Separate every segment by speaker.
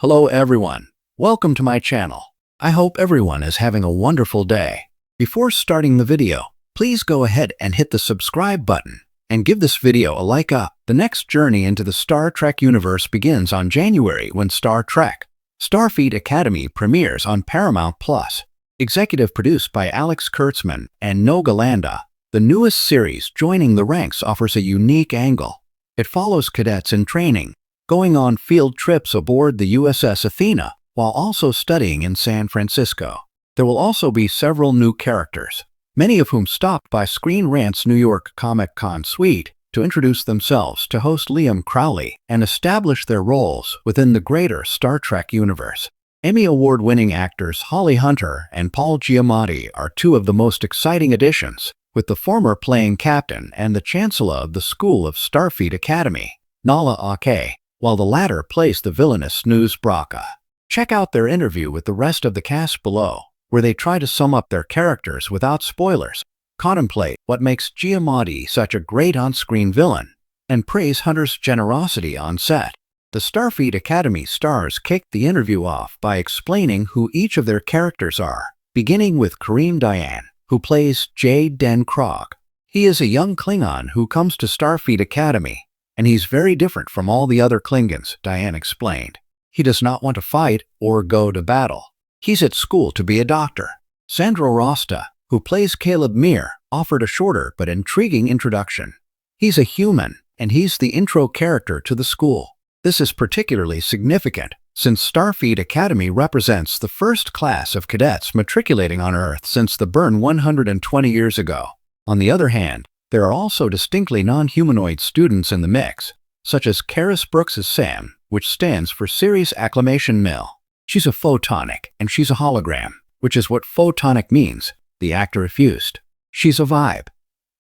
Speaker 1: Hello everyone, welcome to my channel. I hope everyone is having a wonderful day. Before starting the video, please go ahead and hit the subscribe button and give this video a like up. The next journey into the Star Trek universe begins on January when Star Trek Starfleet Academy premieres on Paramount+. Executive produced by Alex Kurtzman and Noga Landa, the newest series joining the ranks offers a unique angle. It follows cadets in training, going on field trips aboard the USS Athena, while also studying in San Francisco. There will also be several new characters, many of whom stopped by Screen Rant's New York Comic-Con suite to introduce themselves to host Liam Crowley and establish their roles within the greater Star Trek universe. Emmy Award-winning actors Holly Hunter and Paul Giamatti are two of the most exciting additions, with the former playing captain and the chancellor of the School of Starfleet Academy, Nala Ake, while the latter plays the villainous Snooze Braca. Check out their interview with the rest of the cast below, where they try to sum up their characters without spoilers, contemplate what makes Giamatti such a great on-screen villain, and praise Hunter's generosity on set. The Starfleet Academy stars kicked the interview off by explaining who each of their characters are, beginning with Kareem Dayan, who plays Jade Den Krog. He is a young Klingon who comes to Starfleet Academy, and he's very different from all the other Klingons, Diane explained. He does not want to fight or go to battle. He's at school to be a doctor. Sandro Rosta, who plays Caleb Meir, offered a shorter but intriguing introduction. He's a human, and he's the intro character to the school. This is particularly significant, since Starfleet Academy represents the first class of cadets matriculating on Earth since the burn 120 years ago. On the other hand, there are also distinctly non-humanoid students in the mix, such as Karis Brooks' Sam, which stands for Series Acclamation Mill. She's a photonic, and she's a hologram, which is what photonic means, the actor refused. She's a vibe.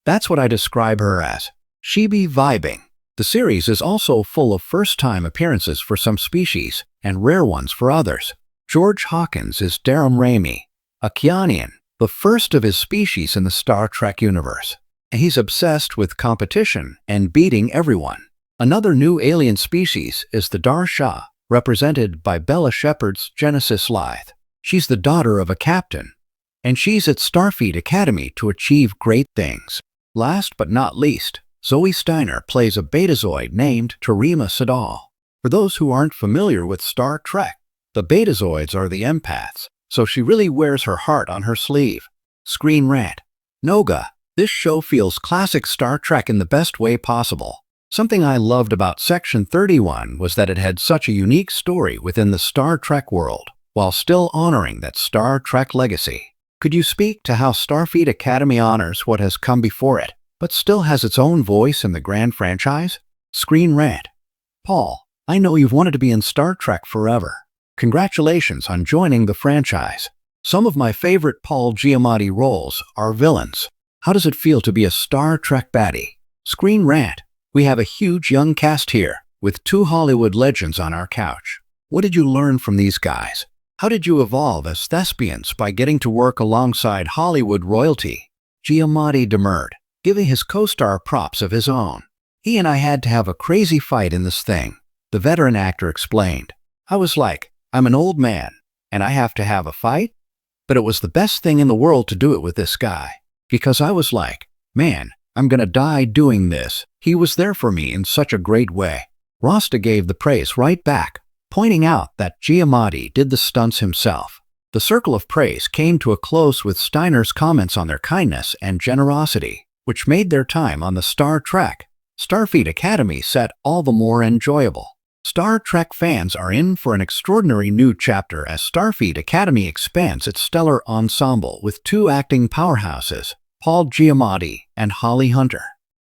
Speaker 1: That's what I describe her as. She be vibing. The series is also full of first-time appearances for some species, and rare ones for others. George Hawkins is Darum Ramey, a Keanian, the first of his species in the Star Trek universe. He's obsessed with competition and beating everyone. Another new alien species is the Dar Shah, represented by Bella Shepard's Genesis Lythe. She's the daughter of a captain, and she's at Starfleet Academy to achieve great things. Last but not least, Zoe Steiner plays a Betazoid named Terima Sadal. For those who aren't familiar with Star Trek, the Betazoids are the empaths, so she really wears her heart on her sleeve. Screen Rant. Noga. This show feels classic Star Trek in the best way possible. Something I loved about Section 31 was that it had such a unique story within the Star Trek world, while still honoring that Star Trek legacy. Could you speak to how Starfleet Academy honors what has come before it, but still has its own voice in the grand franchise? Screen Rant. Paul, I know you've wanted to be in Star Trek forever. Congratulations on joining the franchise. Some of my favorite Paul Giamatti roles are villains. How does it feel to be a Star Trek baddie? Screen Rant. We have a huge young cast here, with two Hollywood legends on our couch. What did you learn from these guys? How did you evolve as thespians by getting to work alongside Hollywood royalty? Giamatti demurred, giving his co-star props of his own. He and I had to have a crazy fight in this thing, the veteran actor explained. I was like, I'm an old man, and I have to have a fight? But it was the best thing in the world to do it with this guy. Because I was like, man, I'm gonna die doing this. He was there for me in such a great way. Rosta gave the praise right back, pointing out that Giamatti did the stunts himself. The circle of praise came to a close with Steiner's comments on their kindness and generosity, which made their time on the Star Trek Starfleet Academy set all the more enjoyable. Star Trek fans are in for an extraordinary new chapter as Starfleet Academy expands its stellar ensemble with two acting powerhouses, Paul Giamatti and Holly Hunter.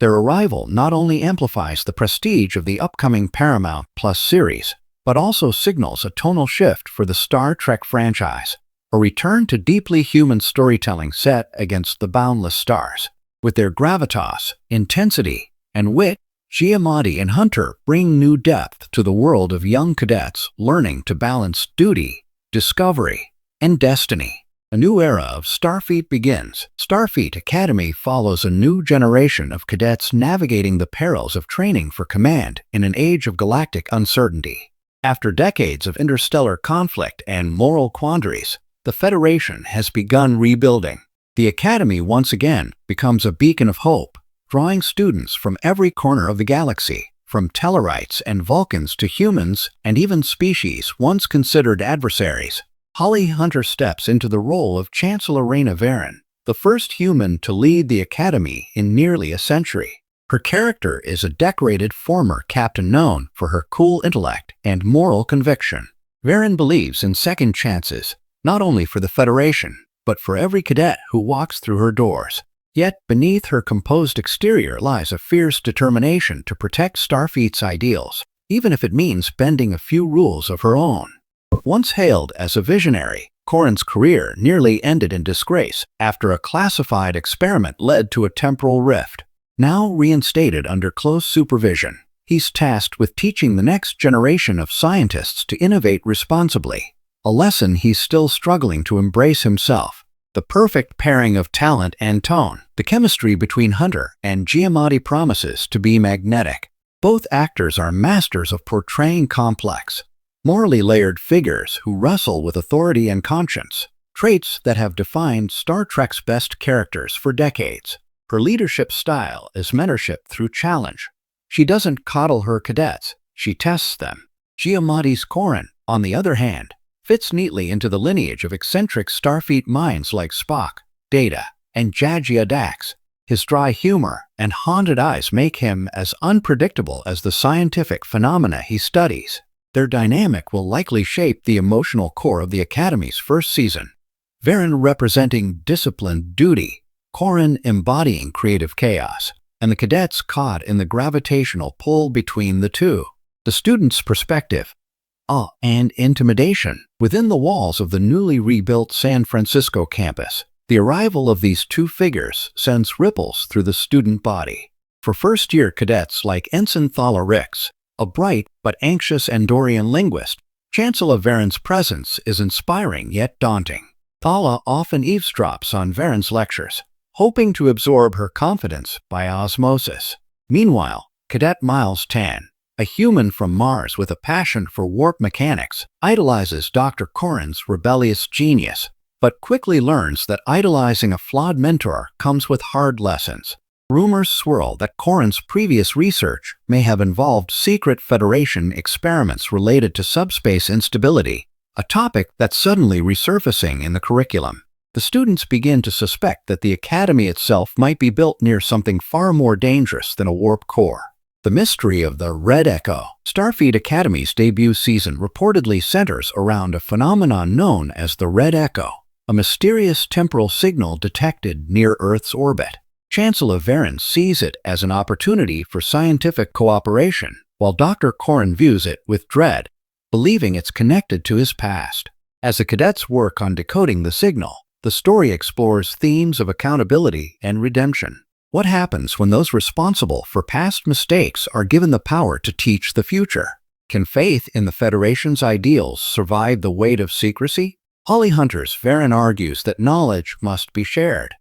Speaker 1: Their arrival not only amplifies the prestige of the upcoming Paramount+ series, but also signals a tonal shift for the Star Trek franchise, a return to deeply human storytelling set against the boundless stars. With their gravitas, intensity, and wit, Giamatti and Hunter bring new depth to the world of young cadets learning to balance duty, discovery, and destiny. A new era of Starfleet begins. Starfleet Academy follows a new generation of cadets navigating the perils of training for command in an age of galactic uncertainty. After decades of interstellar conflict and moral quandaries, the Federation has begun rebuilding. The Academy once again becomes a beacon of hope, drawing students from every corner of the galaxy, from Tellarites and Vulcans to humans and even species once considered adversaries. Holly Hunter steps into the role of Chancellor Reyna Varen, the first human to lead the Academy in nearly a century. Her character is a decorated former captain known for her cool intellect and moral conviction. Varen believes in second chances, not only for the Federation, but for every cadet who walks through her doors. Yet beneath her composed exterior lies a fierce determination to protect Starfleet's ideals, even if it means bending a few rules of her own. Once hailed as a visionary, Corrin's career nearly ended in disgrace after a classified experiment led to a temporal rift. Now reinstated under close supervision, he's tasked with teaching the next generation of scientists to innovate responsibly, a lesson he's still struggling to embrace himself. The perfect pairing of talent and tone, the chemistry between Hunter and Giamatti promises to be magnetic. Both actors are masters of portraying complex, morally layered figures who wrestle with authority and conscience, traits that have defined Star Trek's best characters for decades. Her leadership style is mentorship through challenge. She doesn't coddle her cadets, she tests them. Giamatti's Corrin, on the other hand, fits neatly into the lineage of eccentric Starfleet minds like Spock, Data, and Jagia Dax. His dry humor and haunted eyes make him as unpredictable as the scientific phenomena he studies. Their dynamic will likely shape the emotional core of the Academy's first season. Varen representing disciplined duty, Corrin embodying creative chaos, and the cadets caught in the gravitational pull between the two. The student's perspective, awe and intimidation within the walls of the newly rebuilt San Francisco campus. The arrival of these two figures sends ripples through the student body. For first-year cadets like Ensign Thala Rix, a bright but anxious Andorian linguist, Chancellor Varen's presence is inspiring yet daunting. Thala often eavesdrops on Varen's lectures, hoping to absorb her confidence by osmosis. Meanwhile, Cadet Miles Tan, a human from Mars with a passion for warp mechanics, idolizes Dr. Corrin's rebellious genius, but quickly learns that idolizing a flawed mentor comes with hard lessons. Rumors swirl that Corrin's previous research may have involved secret Federation experiments related to subspace instability, a topic that's suddenly resurfacing in the curriculum. The students begin to suspect that the Academy itself might be built near something far more dangerous than a warp core. The mystery of the Red Echo. Starfleet Academy's debut season reportedly centers around a phenomenon known as the Red Echo, a mysterious temporal signal detected near Earth's orbit. Chancellor Varen sees it as an opportunity for scientific cooperation, while Dr. Corrin views it with dread, believing it's connected to his past. As the cadets work on decoding the signal, the story explores themes of accountability and redemption. What happens when those responsible for past mistakes are given the power to teach the future? Can faith in the Federation's ideals survive the weight of secrecy? Holly Hunter's Varen argues that knowledge must be shared.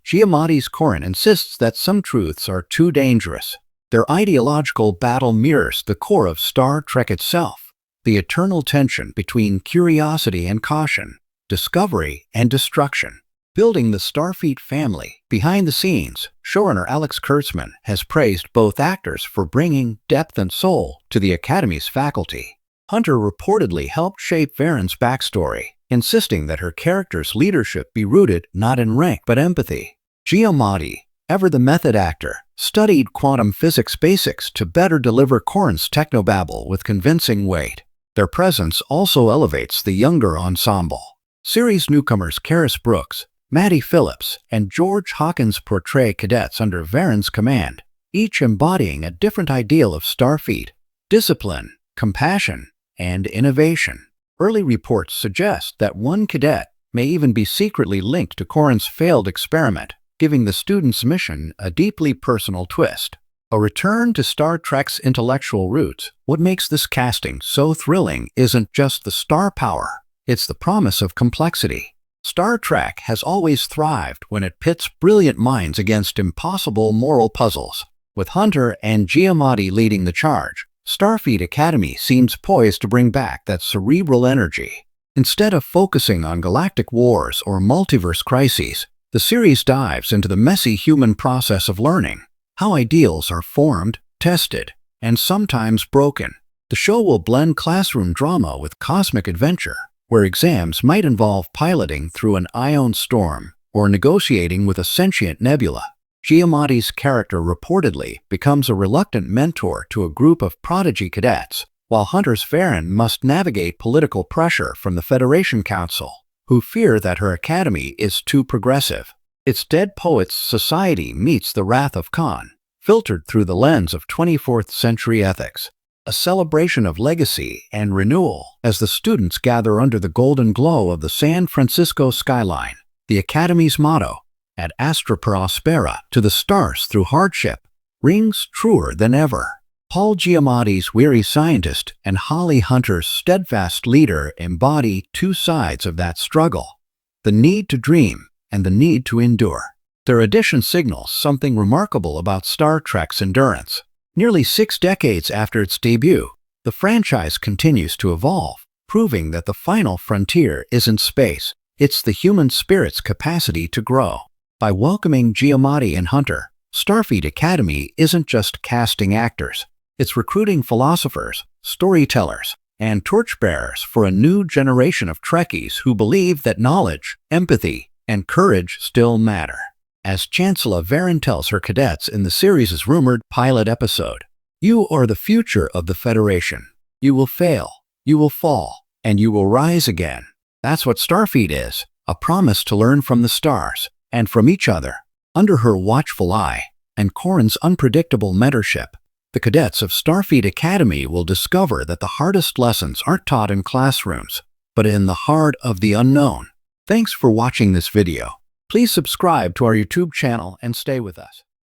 Speaker 1: Giamatti's Corrin insists that some truths are too dangerous. Their ideological battle mirrors the core of Star Trek itself, the eternal tension between curiosity and caution, discovery and destruction. Building the Starfleet family. Behind the scenes, showrunner Alex Kurtzman has praised both actors for bringing depth and soul to the Academy's faculty. Hunter reportedly helped shape Varen's backstory, insisting that her character's leadership be rooted not in rank but empathy. Giamatti, ever the method actor, studied quantum physics basics to better deliver Corrin's technobabble with convincing weight. Their presence also elevates the younger ensemble. Series newcomers Karis Brooks, Maddie Phillips, and George Hawkins portray cadets under Varen's command, each embodying a different ideal of Starfleet: discipline, compassion, and innovation. Early reports suggest that one cadet may even be secretly linked to Corrin's failed experiment, giving the student's mission a deeply personal twist. A return to Star Trek's intellectual roots. What makes this casting so thrilling isn't just the star power, it's the promise of complexity. Star Trek has always thrived when it pits brilliant minds against impossible moral puzzles. With Hunter and Giamatti leading the charge, Starfleet Academy seems poised to bring back that cerebral energy. Instead of focusing on galactic wars or multiverse crises, the series dives into the messy human process of learning, how ideals are formed, tested, and sometimes broken. The show will blend classroom drama with cosmic adventure, where exams might involve piloting through an ion storm or negotiating with a sentient nebula. Giamatti's character reportedly becomes a reluctant mentor to a group of prodigy cadets, while Hunter's Farron must navigate political pressure from the Federation Council, who fear that her academy is too progressive. Its Dead Poets Society meets the wrath of Khan, filtered through the lens of 24th century ethics, a celebration of legacy and renewal as the students gather under the golden glow of the San Francisco skyline. The Academy's motto, Ad Astra per Aspera, to the stars through hardship, rings truer than ever. Paul Giamatti's weary scientist and Holly Hunter's steadfast leader embody two sides of that struggle, the need to dream and the need to endure. Their addition signals something remarkable about Star Trek's endurance. Nearly 6 decades after its debut, the franchise continues to evolve, proving that the final frontier isn't space, it's the human spirit's capacity to grow. By welcoming Giamatti and Hunter, Starfleet Academy isn't just casting actors. It's recruiting philosophers, storytellers, and torchbearers for a new generation of Trekkies who believe that knowledge, empathy, and courage still matter. As Chancellor Varen tells her cadets in the series' rumored pilot episode, "You are the future of the Federation. You will fail, you will fall, and you will rise again." That's what Starfleet is, a promise to learn from the stars and from each other. Under her watchful eye and Corin's unpredictable mentorship, the cadets of Starfleet Academy will discover that the hardest lessons aren't taught in classrooms, but in the heart of the unknown. Thanks for watching this video. Please subscribe to our YouTube channel and stay with us.